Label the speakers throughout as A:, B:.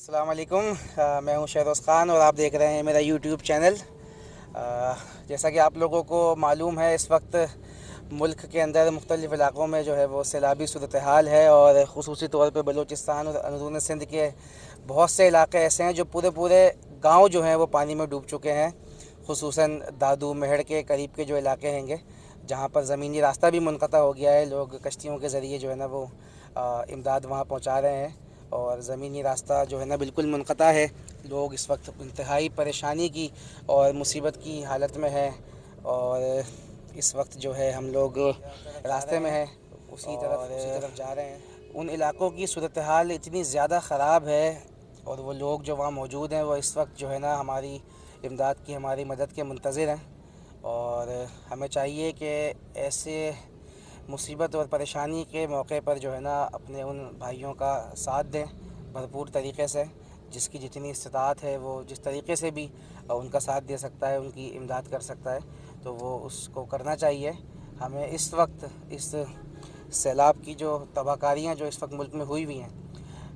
A: السلام علیکم، میں ہوں شہروز خان اور آپ دیکھ رہے ہیں میرا یوٹیوب چینل۔ جیسا کہ آپ لوگوں کو معلوم ہے، اس وقت ملک کے اندر مختلف علاقوں میں جو ہے وہ سیلابی صورتحال ہے، اور خصوصی طور پہ بلوچستان اور اندرون سندھ کے بہت سے علاقے ایسے ہیں جو پورے گاؤں جو ہیں وہ پانی میں ڈوب چکے ہیں، خصوصاً دادو مہڑ کے قریب کے جو علاقے ہیں گے، جہاں پر زمینی راستہ بھی منقطع ہو گیا ہے۔ لوگ کشتیوں کے ذریعے جو ہے نا وہ امداد وہاں پہنچا رہے ہیں، اور زمینی راستہ جو ہے نا بالکل منقطع ہے۔ لوگ اس وقت انتہائی پریشانی کی اور مصیبت کی حالت میں ہیں، اور اس وقت جو ہے ہم لوگ راستے میں ہیں، اسی طرف جا رہے ہیں۔ ان علاقوں کی صورتحال اتنی زیادہ خراب ہے، اور وہ لوگ جو وہاں موجود ہیں وہ اس وقت جو ہے نا ہماری امداد کی، ہماری مدد کے منتظر ہیں، اور ہمیں چاہیے کہ ایسے مصیبت اور پریشانی کے موقع پر جو ہے نا اپنے ان بھائیوں کا ساتھ دیں بھرپور طریقے سے، جس کی جتنی استطاعت ہے وہ جس طریقے سے بھی ان کا ساتھ دے سکتا ہے، ان کی امداد کر سکتا ہے تو وہ اس کو کرنا چاہیے۔ ہمیں اس وقت اس سیلاب کی جو تباہ کاریاں جو اس وقت ملک میں ہوئی ہیں،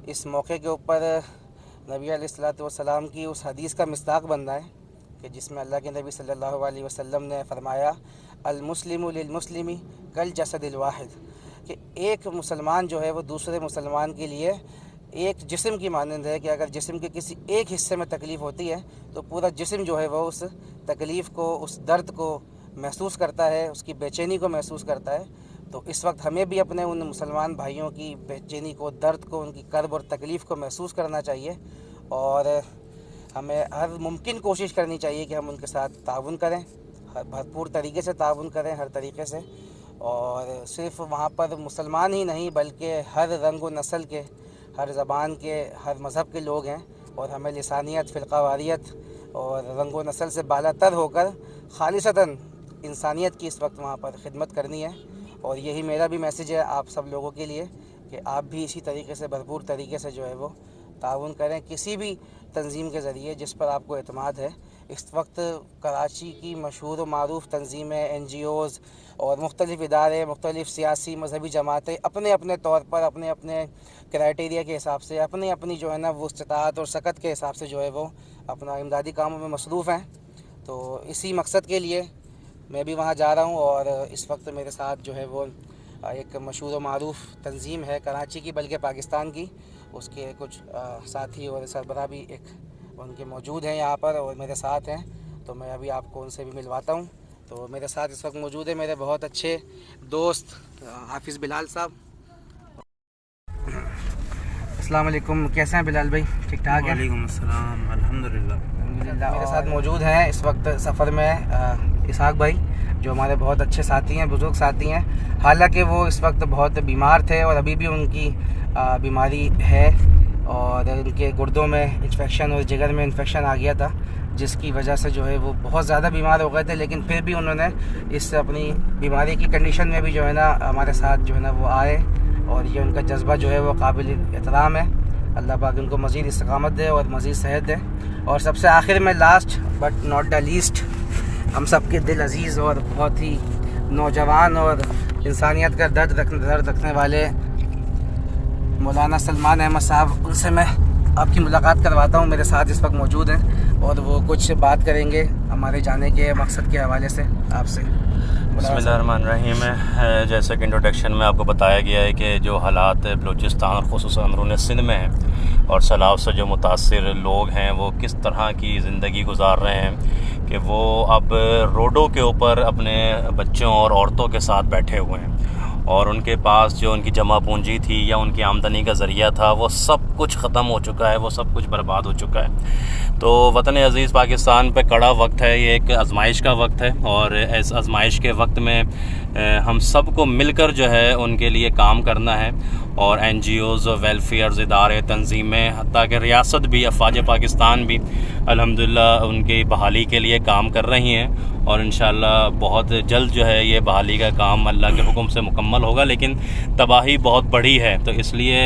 A: اس موقع کے اوپر نبی علیہ الصلوۃ والسلام کی اس حدیث کا مصداق بننا ہے کہ جس میں اللہ کے نبی صلی اللہ علیہ وسلم نے فرمایا، المسلم للمسلم کالجسد الواحد، کہ ایک مسلمان جو ہے وہ دوسرے مسلمان کے لیے ایک جسم کی مانند ہے، کہ اگر جسم کے کسی ایک حصے میں تکلیف ہوتی ہے تو پورا جسم جو ہے وہ اس تکلیف کو، اس درد کو محسوس کرتا ہے، اس کی بے چینی کو محسوس کرتا ہے۔ تو اس وقت ہمیں بھی اپنے ان مسلمان بھائیوں کی بے چینی کو، درد کو، ان کی کرب اور تکلیف کو محسوس کرنا چاہیے، اور ہمیں ہر ممکن کوشش کرنی چاہیے کہ ہم ان کے ساتھ تعاون کریں، بھرپور طریقے سے تعاون کریں ہر طریقے سے، اور صرف وہاں پر مسلمان ہی نہیں بلکہ ہر رنگ و نسل کے، ہر زبان کے، ہر مذہب کے لوگ ہیں، اور ہمیں لسانیت، فرقہ واریت اور رنگ و نسل سے بالا تر ہو کر خالصتاً انسانیت کی اس وقت وہاں پر خدمت کرنی ہے۔ اور یہی میرا بھی میسیج ہے آپ سب لوگوں کے لیے کہ آپ بھی اسی طریقے سے بھرپور طریقے سے جو ہے وہ تعاون کریں، کسی بھی تنظیم کے ذریعے جس پر آپ کو اعتماد ہے۔ اس وقت کراچی کی مشہور و معروف تنظیمیں، این جی اوز اور مختلف ادارے، مختلف سیاسی مذہبی جماعتیں اپنے اپنے طور پر، اپنے اپنے کرائٹیریا کے حساب سے، اپنی اپنی جو ہے نا وہ استطاعت اور سکت کے حساب سے جو ہے وہ اپنا امدادی کاموں میں مصروف ہیں۔ تو اسی مقصد کے لیے میں بھی وہاں جا رہا ہوں، اور اس وقت میرے ساتھ جو ہے وہ ایک مشہور و معروف تنظیم ہے کراچی کی، بلکہ پاکستان کی، اس کے کچھ ساتھی اور سربراہ بھی ان کے موجود ہیں یہاں پر اور میرے ساتھ ہیں، تو میں ابھی آپ کو ان سے بھی ملواتا ہوں۔ تو میرے ساتھ اس وقت موجود ہے میرے بہت اچھے دوست حافظ بلال صاحب۔ السلام علیکم، کیسے ہیں بلال بھائی؟ ٹھیک ٹھاک ہیں؟
B: وعلیکم السلام، الحمدللہ۔
A: میرے ساتھ موجود ہیں اس وقت سفر میں اسحاق بھائی، جو ہمارے بہت اچھے ساتھی ہیں، بزرگ ساتھی ہیں، حالانکہ وہ اس وقت بہت بیمار تھے اور ابھی بھی ان کی بیماری ہے، اور ان کے گردوں میں انفیکشن اور جگر میں انفیکشن آ گیا تھا، جس کی وجہ سے جو ہے وہ بہت زیادہ بیمار ہو گئے تھے، لیکن پھر بھی انہوں نے اس اپنی بیماری کی کنڈیشن میں بھی جو ہے نا ہمارے ساتھ جو ہے نا وہ آئے، اور یہ ان کا جذبہ جو ہے وہ قابل احترام ہے۔ اللہ پاک ان کو مزید استقامت دے اور مزید صحت دے۔ اور سب سے آخر میں، last but not the least, ہم سب کے دل عزیز اور بہت ہی نوجوان اور انسانیت کا درد رکھنے والے مولانا سلمان احمد صاحب، ان سے میں آپ کی ملاقات کرواتا ہوں، میرے ساتھ اس وقت موجود ہیں، اور وہ کچھ بات کریں گے ہمارے جانے کے مقصد کے حوالے سے آپ سے۔
B: بسم اللہ الرحمن الرحیم۔ جیسا کہ انٹروڈکشن میں آپ کو بتایا گیا ہے کہ جو حالات بلوچستان اور خصوصاً اندرون سندھ میں ہیں، اور سیلاب سے جو متاثر لوگ ہیں وہ کس طرح کی زندگی گزار رہے ہیں کہ وہ اب روڈوں کے اوپر اپنے بچوں اور عورتوں کے ساتھ بیٹھے ہوئے ہیں، اور ان کے پاس جو ان کی جمع پونجی تھی یا ان کی آمدنی کا ذریعہ تھا وہ سب کچھ ختم ہو چکا ہے، وہ سب کچھ برباد ہو چکا ہے۔ تو وطن عزیز پاکستان پہ کڑا وقت ہے، یہ ایک آزمائش کا وقت ہے، اور اس آزمائش کے وقت میں ہم سب کو مل کر جو ہے ان کے لیے کام کرنا ہے، اور این جی اوز، ویلفیئرز، ادارے، تنظیمیں، حتیٰ کہ ریاست بھی، افواج پاکستان بھی الحمدللہ ان کی بحالی کے لیے کام کر رہی ہیں، اور انشاءاللہ بہت جلد جو ہے یہ بحالی کا کام اللہ کے حکم سے مکمل ہوگا۔ لیکن تباہی بہت بڑی ہے، تو اس لیے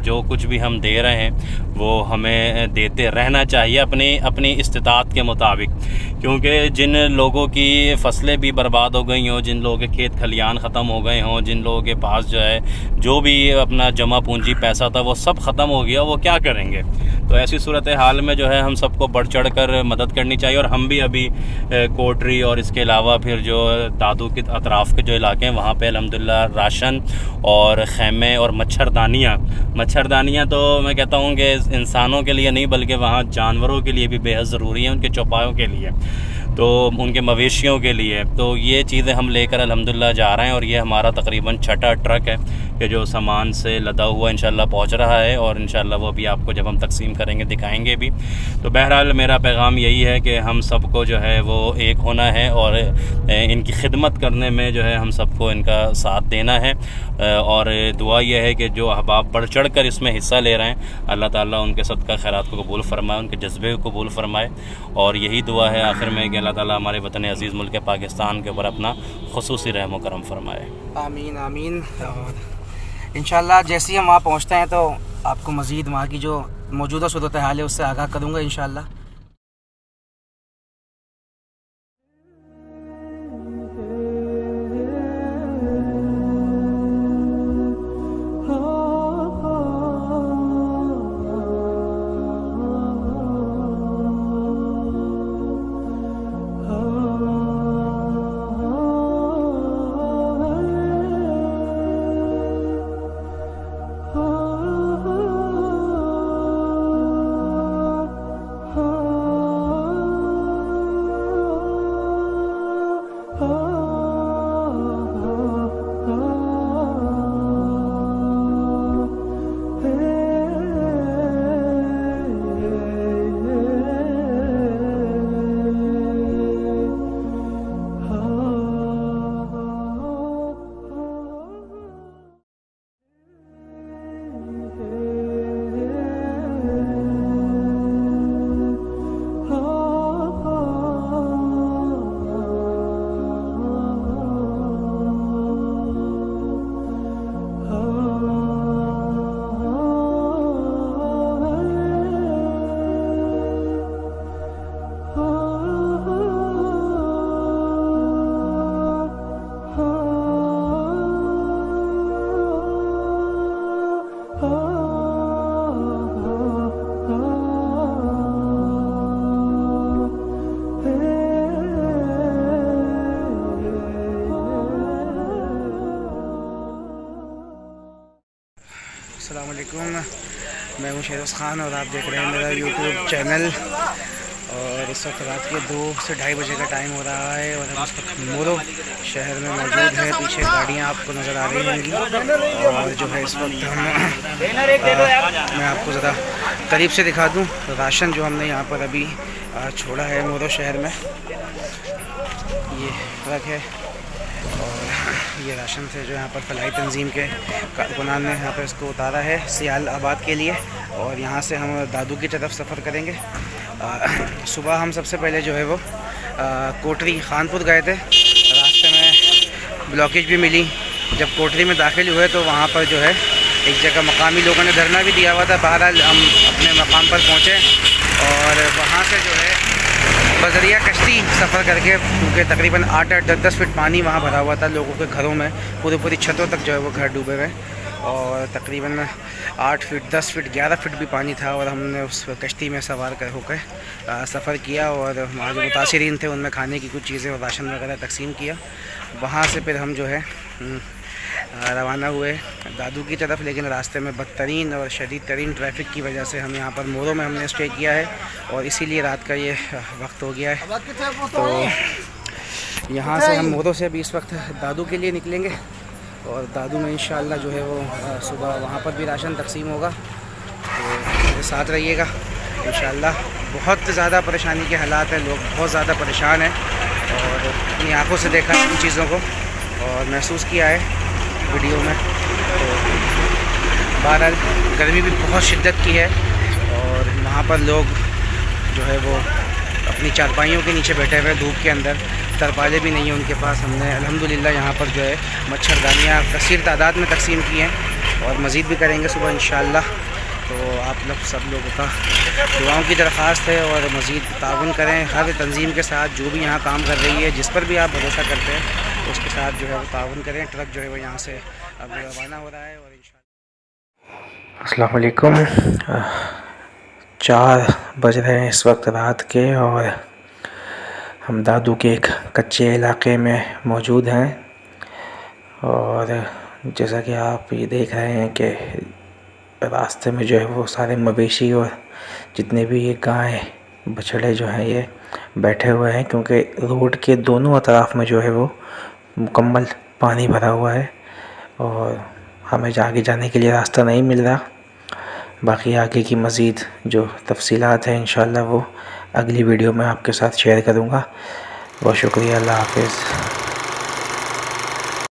B: جو کچھ بھی ہم دے رہے ہیں وہ ہمیں دیتے رہنا چاہیے اپنی استطاعت کے مطابق، کیونکہ جن لوگوں کی فصلیں بھی برباد ہو گئی ہوں، جن لوگوں کے کھیت کھلیان ختم ہو گئے ہوں، جن لوگوں کے پاس جو ہے جو بھی اپنا جمع پونجی پیسہ تھا وہ سب ختم ہو گیا، وہ کیا کریں گے؟ تو ایسی صورت حال میں جو ہے ہم سب کو بڑھ چڑھ کر مدد کرنی چاہیے. اور ہم بھی ابھی کوٹری اور اس کے علاوہ پھر جو دادو کے اطراف کے جو علاقے ہیں وہاں پہ الحمدللہ راشن اور خیمے اور مچھردانیاں تو میں کہتا ہوں کہ انسانوں کے لیے نہیں بلکہ وہاں جانوروں کے لیے بھی بے حد ضروری ہیں, ان کے چوپایوں کے لیے, تو ان کے مویشیوں کے لیے. تو یہ چیزیں ہم لے کر الحمدللہ جا رہے ہیں, اور یہ ہمارا تقریباً 6واں ٹرک ہے کہ جو سامان سے لدا ہوا انشاءاللہ پہنچ رہا ہے, اور انشاءاللہ وہ بھی آپ کو جب ہم تقسیم کریں گے دکھائیں گے بھی. تو بہرحال میرا پیغام یہی ہے کہ ہم سب کو جو ہے وہ ایک ہونا ہے, اور ان کی خدمت کرنے میں جو ہے ہم سب کو ان کا ساتھ دینا ہے. اور دعا یہ ہے کہ جو احباب بڑھ چڑھ کر اس میں حصہ لے رہے ہیں, اللہ تعالیٰ ان کے صدقہ خیرات کو قبول فرمائے, ان کے جذبے کو قبول فرمائے. اور یہی دعا ہے آخر میں کہ اللہ تعالیٰ ہمارے وطن عزیز ملک پاکستان کے اوپر اپنا خصوصی رحم و کرم فرمائے.
A: آمین آمین. اور انشاءاللہ جیسے ہی ہم وہاں پہنچتے ہیں تو آپ کو مزید وہاں کی جو موجودہ صورتحال ہے اس سے آگاہ کروں گا انشاءاللہ. السلام علیکم, میں ہوں شہروز خان اور آپ دیکھ رہے ہیں میرا یوٹیوب چینل. اور اس وقت رات کے 2 سے 2:30 بجے کا ٹائم ہو رہا ہے, اور ہم اس وقت مورو شہر میں موجود ہیں. پیچھے گاڑیاں آپ کو نظر آ رہی ہوں گی, اور جو ہے اس وقت میں آپ کو ذرا قریب سے دکھا دوں راشن جو ہم نے یہاں پر ابھی چھوڑا ہے مورو شہر میں. یہ ٹرک ہے, اور یہ راشن سے جو یہاں پر فلاحی تنظیم کے کارکنان نے یہاں پر اس کو اتارا ہے سیال آباد کے لیے, اور یہاں سے ہم دادو کی طرف سفر کریں گے. صبح ہم سب سے پہلے جو ہے وہ کوٹری خانپور گئے تھے, راستے میں بلاکیج بھی ملی. جب کوٹری میں داخل ہوئے تو وہاں پر جو ہے ایک جگہ مقامی لوگوں نے دھرنا بھی دیا ہوا تھا. بہرحال ہم اپنے مقام پر پہنچے, اور وہاں سے جو ہے بذریعہ کشتی سفر کر کے, کیونکہ تقریباً 8-10 فٹ پانی وہاں بھرا ہوا تھا لوگوں کے گھروں میں, پوری چھتوں تک جو ہے وہ گھر ڈوبے ہوئے, اور تقریباً 8 فٹ 10 فٹ 11 فٹ بھی پانی تھا. اور ہم نے اس کشتی میں سوار ہو کے سفر کیا, اور وہاں جو متاثرین تھے ان میں کھانے کی کچھ چیزیں اور راشن وغیرہ تقسیم کیا. وہاں سے پھر ہم جو ہے روانہ ہوئے دادو کی طرف, لیکن راستے میں بدترین اور شدید ترین ٹریفک کی وجہ سے ہم یہاں پر مورو میں ہم نے اسٹے کیا ہے, اور اسی لیے رات کا یہ وقت ہو گیا ہے. تو یہاں سے ہم مورو سے بھی اس وقت دادو کے لیے نکلیں گے, اور دادو میں انشاءاللہ جو ہے وہ صبح وہاں پر بھی راشن تقسیم ہوگا. تو میرے ساتھ رہیے گا انشاءاللہ. بہت زیادہ پریشانی کے حالات ہیں, لوگ بہت زیادہ پریشان ہیں, اور اپنی آنکھوں سے دیکھا ان چیزوں کو اور محسوس کیا ہے ویڈیو میں. تو بہرحال گرمی بھی بہت شدت کی ہے, اور وہاں پر لوگ جو ہے وہ اپنی چارپائیوں کے نیچے بیٹھے ہوئے دھوپ کے اندر, ترپالے بھی نہیں ہیں ان کے پاس. ہم نے الحمدللہ یہاں پر جو ہے مچھردانیاں کثیر تعداد میں تقسیم کی ہیں, اور مزید بھی کریں گے صبح انشاءاللہ. تو آپ لوگ سب لوگوں کا دعاؤں کی درخواست ہے, اور مزید تعاون کریں ہر تنظیم کے ساتھ جو بھی یہاں کام کر رہی ہے, جس پر بھی آپ بھروسہ کرتے ہیں اس کے ساتھ جو ہے وہ تعاون کریں. ٹرک جو ہے وہ یہاں سے اب روانہ ہو رہا ہے, اور انشاءاللہ. السلام علیکم. 4 بج رہے ہیں اس وقت رات کے، اور ہم دادو کے ایک کچے علاقے میں موجود ہیں، اور جیسا کہ آپ یہ دیکھ رہے ہیں کہ راستے میں جو ہے وہ سارے مویشی اور جتنے بھی یہ گائے بچھڑے جو ہیں یہ بیٹھے ہوئے ہیں، کیونکہ روڈ کے دونوں اطراف میں جو ہے وہ مکمل پانی بھرا ہوا ہے اور ہمیں آگے جانے کے لیے راستہ نہیں مل رہا۔ باقی آگے کی مزید جو تفصیلات ہیں انشاءاللہ وہ اگلی ویڈیو میں آپ کے ساتھ شیئر کروں گا۔ بہت شکریہ، اللہ حافظ۔